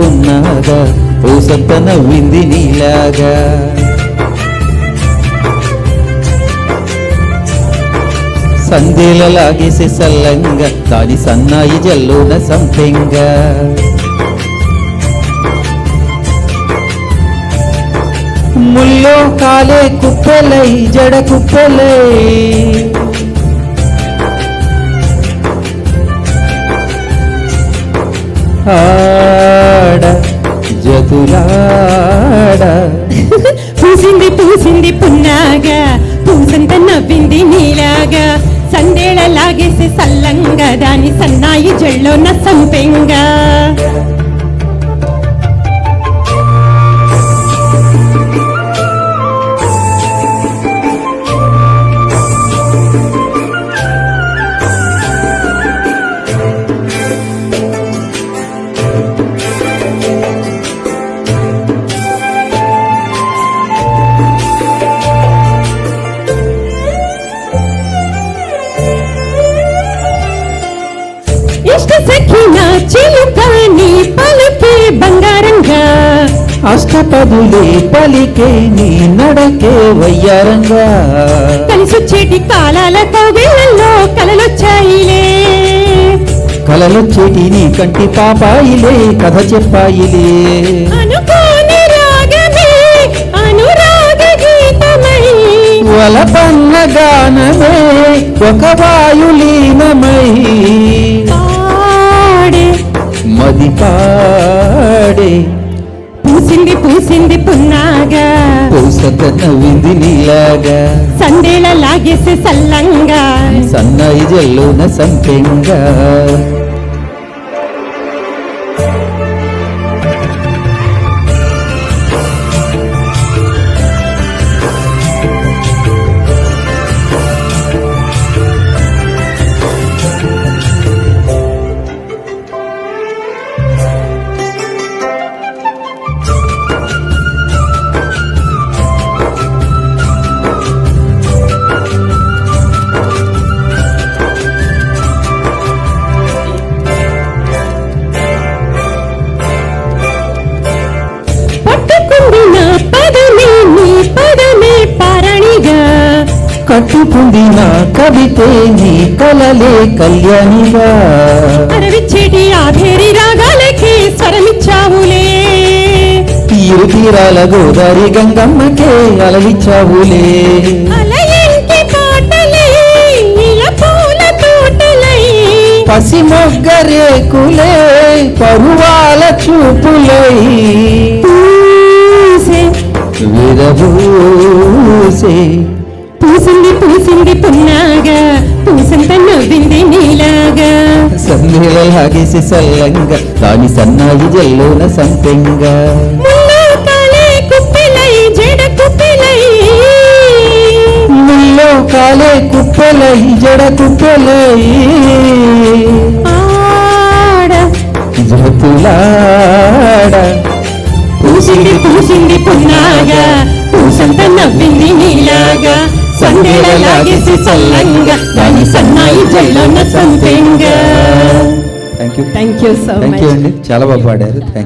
పున్నాగా పూసంత నవ్వింది నీలాగా. సందేల లాగేసే సల్లంగా దాని సన్నాయి జల్లోన సంపెంగా. ముల్లో కాలే కుప్పెలై జడ కుప్పెలై ఆడ జతులాడ. పూసింది పూసింది పున్నాగా పూసంత నవ్వింది నీలాగా. సందేళ లాగేసి సల్లంగా దాని సన్నాయి జల్లో సంపెంగా. ఇష్ట సఖిన చిలుక నీ పలుకే బంగారంగా. అష్టపదులే పలికే నీ నడకే వయ్యారంగా. కలిసొచ్చేటి కాలాల కోవెళ్ళల్లో కలలొచ్చాయిలే. కలలొచ్చేటి నీ కంటి పాపాయిలే కథ చెప్పాయిలే. అనుకోని రాగమే అనురాగ గీతమై వలపన్న గానమే ఒక వాయులీనమై మది పాడే. పూసింది పూసింది పున్నాగా పూసంత నవ్వింది నీలాగా. సందేళ లాగేసే సల్లంగా సన్నాయి జల్లోన సంపెంగా. కట్టుకుందిన కవితే నీ కలలే కళ్యాణిగా. అరవిచ్చేటి ఆభేరి రాగాలకి స్వరమిచ్చావులే. తీరు తీరాల గోదారి గంగమ్మకే అలలిచ్చావులే. అలయంటి పాటలే ఇలా పూల తోటలై పసి మొగ్గ రేకులే పరువాల చూపులై విరబూసే. పూసింది పూసింది పున్నాగా పూసంత నవ్వింది నీలాగా. సందేళ లాగేసి సల్లంగా దాని సన్నాయి జల్లోన సంపెంగా. ముల్లో కాలే కుప్పెలై జడ కుప్పెలై జతులాడ. పూసింది పూసింది పున్నాగా పూసంత నవ్వింది నీలాగా. సందేళ లాగేసి సల్లంగా దాని సన్నాయి జల్లోన సంపెంగా. Thank you thank you so much. అండి, చాలా బాగా పాడారు. Thank you.